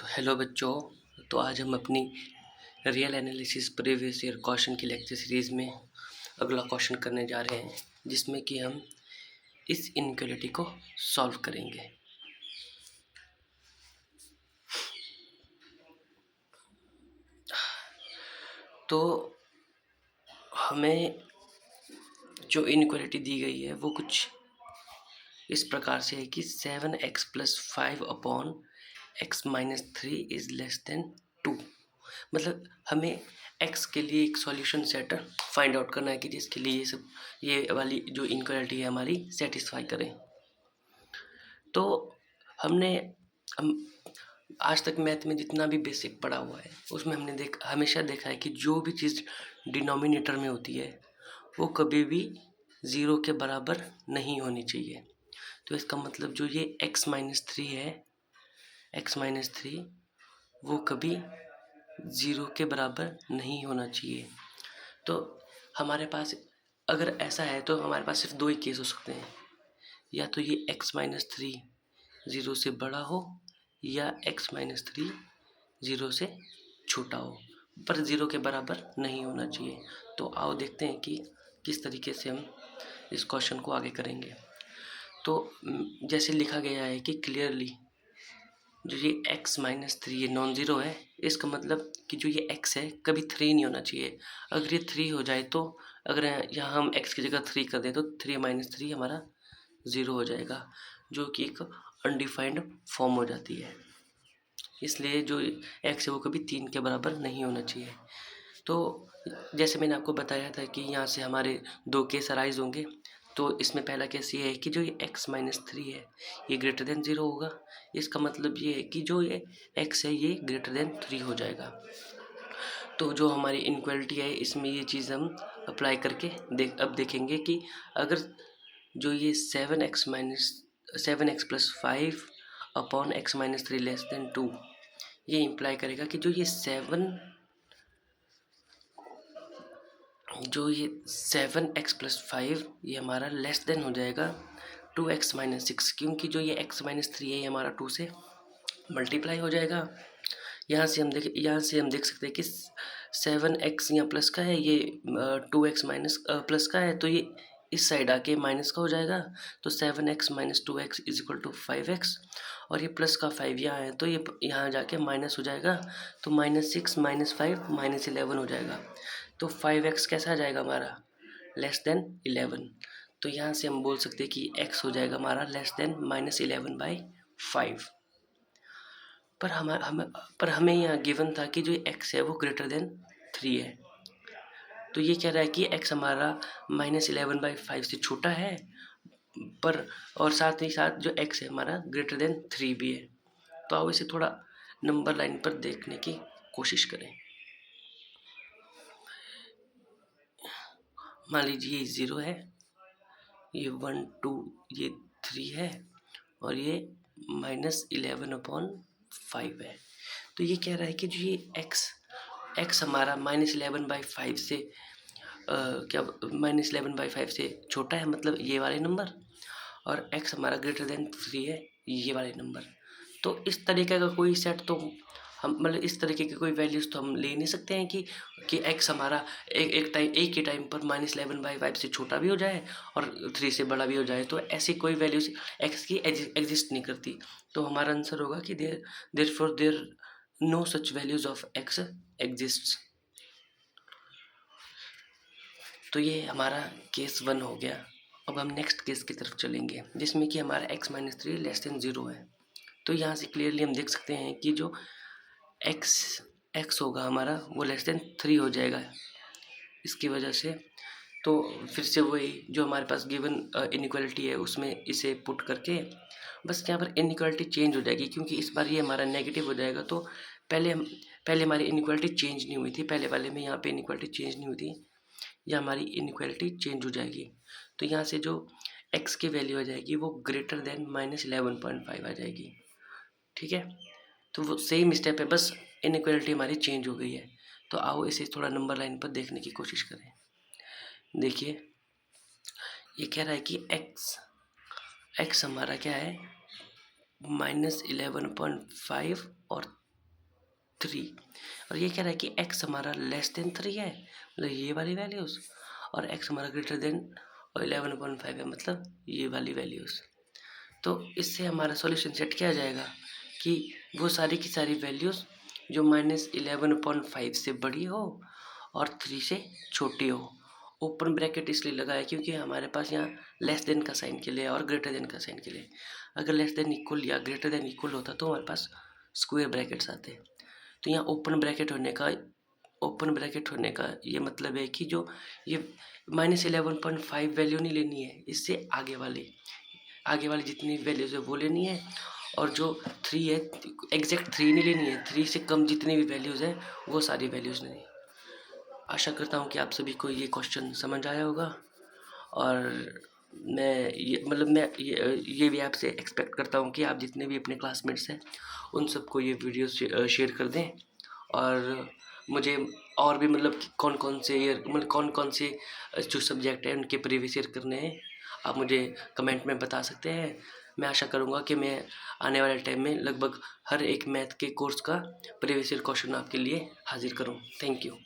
तो हेलो बच्चों। तो आज हम अपनी real analysis previous year question की लेक्चर सीरीज़ में अगला क्वेश्चन करने जा रहे हैं, जिसमें कि हम इस इनइक्वालिटी को सॉल्व करेंगे। तो हमें जो इनइक्वालिटी दी गई है वो कुछ इस प्रकार से है कि 7x + 5 upon x - 3 is less than 2। मतलब हमें x के लिए एक सॉल्यूशन सेट फाइंड आउट करना है कि जिसके लिए ये वाली जो इनइक्वालिटी है हमारी सेटिस्फाई करें। तो हम आज तक मैथ में जितना भी बेसिक पढ़ा हुआ है उसमें हमने हमेशा देखा है कि जो भी चीज़ डिनोमिनेटर में होती है वो कभी भी ज़ीरो के बराबर नहीं होनी चाहिए। तो इसका मतलब जो ये x - 3 है, x - 3 वो कभी ज़ीरो के बराबर नहीं होना चाहिए। तो हमारे पास अगर ऐसा है तो हमारे पास सिर्फ दो ही केस हो सकते हैं, या तो ये x - 3 ज़ीरो से बड़ा हो या x - 3 ज़ीरो से छोटा हो, पर ज़ीरो के बराबर नहीं होना चाहिए। तो आओ देखते हैं कि किस तरीके से हम इस क्वेश्चन को आगे करेंगे। तो जैसे लिखा गया है कि क्लियरली जो ये x - 3 ये नॉन ज़ीरो है, इसका मतलब कि जो ये x है कभी 3 नहीं होना चाहिए। अगर ये 3 हो जाए तो अगर यहाँ हम x की जगह 3 कर दें तो 3 - 3 हमारा ज़ीरो हो जाएगा, जो कि एक अनडिफाइंड फॉर्म हो जाती है। इसलिए जो x है वो कभी 3 के बराबर नहीं होना चाहिए। तो जैसे मैंने आपको बताया था कि यहाँ से हमारे दो केस अराइज होंगे। तो इसमें पहला केस ये है कि जो ये x - 3 है ये ग्रेटर देन 0 होगा। इसका मतलब ये है कि जो ये x है ये ग्रेटर देन 3 हो जाएगा। तो जो हमारी इनइक्वालिटी है इसमें ये चीज़ हम अप्लाई करके अब देखेंगे कि अगर जो ये 7x + 5 upon x - 3 less than 2, ये इम्प्लाई करेगा कि जो ये 7x + 5 ये हमारा लेस देन हो जाएगा 2x - 6, क्योंकि जो ये x - 3 है ये हमारा 2 से मल्टीप्लाई हो जाएगा। यहाँ से हम देख सकते हैं कि 7x यहाँ प्लस का है, ये 2x प्लस का है, तो ये इस साइड आके माइनस का हो जाएगा। तो 7x - 2x = 5x, और ये प्लस का 5 यहाँ है तो ये यहाँ जाके माइनस हो जाएगा। तो -6 - 5 -11 हो जाएगा। तो 5x कैसा आ जाएगा हमारा लेस देन 11। तो यहाँ से हम बोल सकते हैं कि x हो जाएगा हमारा लेस देन -11/5। पर हमें यहाँ गिवन था कि जो x है वो ग्रेटर देन 3 है। तो ये कह रहा है कि x हमारा -11/5 से छोटा है, पर और साथ ही साथ जो x है हमारा ग्रेटर देन 3 भी है। तो आओ इसे थोड़ा नंबर लाइन पर देखने की कोशिश करें। मान लीजिए ये 0 है, ये 1 2 ये 3 है, और ये -11/5 है। तो ये कह रहा है कि जो ये x हमारा -11/5 से -11/5 से छोटा है, मतलब ये वाले नंबर, और x हमारा ग्रेटर देन 3 है, ये वाले नंबर। तो इस तरीके का कोई सेट तो हम मतलब इस तरीके की कोई वैल्यूज़ तो हम ले नहीं सकते हैं कि x हमारा एक ही टाइम पर -11/5 से छोटा भी हो जाए और 3 से बड़ा भी हो जाए। तो ऐसी कोई वैल्यूज़ x की एग्जिस्ट नहीं करती। तो हमारा आंसर होगा कि there no such values of x exists. तो ये हमारा केस 1 हो गया। अब हम नेक्स्ट केस की तरफ चलेंगे, जिसमें कि हमारा x - 3 लेस देन 0 है। तो यहाँ से क्लियरली हम देख सकते हैं कि जो x होगा हमारा वो लेस देन 3 हो जाएगा इसकी वजह से। तो फिर से वही जो हमारे पास गिवन इनइक्वालिटी है उसमें इसे पुट करके बस यहाँ पर इनइक्वालिटी चेंज हो जाएगी, क्योंकि इस बार ये हमारा नेगेटिव हो जाएगा। तो पहले हमारी इनइक्वालिटी चेंज नहीं हुई थी, पहले वाले में यहाँ पे इनइक्वालिटी चेंज नहीं हुई थी, या हमारी इनइक्वालिटी चेंज हो जाएगी। तो यहाँ से जो x की वैल्यू आ जाएगी वो ग्रेटर देन -11.5 आ जाएगी। ठीक है, तो वो सेम स्टेप है, बस इनइक्वालिटी हमारी चेंज हो गई है। तो आओ इसे थोड़ा नंबर लाइन पर देखने की कोशिश करें। देखिए ये कह रहा है कि x हमारा क्या है -11.5 और 3। और ये कह रहा है कि x हमारा लेस देन 3 है, मतलब ये वाली वैल्यूज़, और x हमारा ग्रेटर देन 11/5 है, मतलब ये वाली वैल्यूज़। तो इससे हमारा सॉल्यूशन सेट किया जाएगा कि वो सारी की सारी वैल्यूज़ जो -11/5 से बड़ी हो और 3 से छोटी हो। ओपन ब्रैकेट इसलिए लगाया क्योंकि हमारे पास यहाँ लेस देन का साइन के लिए और ग्रेटर देन का साइन के लिए, अगर लेस देन इक्वल या ग्रेटर देन इक्वल होता तो हमारे पास स्क्वायर ब्रैकेट्स आते। तो यहाँ ओपन ब्रैकेट होने का ये मतलब है कि जो ये -11.5 वैल्यू नहीं लेनी है, इससे आगे वाली जितनी वैल्यूज़ है वो लेनी है, और जो 3 है एग्जैक्ट 3 नहीं लेनी है, 3 से कम जितनी भी वैल्यूज़ हैं वो सारी वैल्यूज़ लेनी है। आशा करता हूँ कि आप सभी को ये क्वेश्चन समझ आया होगा, और मैं ये भी आपसे एक्सपेक्ट करता हूँ कि आप जितने भी अपने क्लासमेट्स हैं उन सबको ये वीडियो शेयर कर दें, और मुझे और भी मतलब कि कौन कौन से जो सब्जेक्ट है उनके प्रीवियस ईयर करने हैं आप मुझे कमेंट में बता सकते हैं। मैं आशा करूँगा कि मैं आने वाले टाइम में लगभग हर एक मैथ के कोर्स का प्रीवियस ईयर क्वेश्चन आपके लिए हाजिर करूँ। Thank you.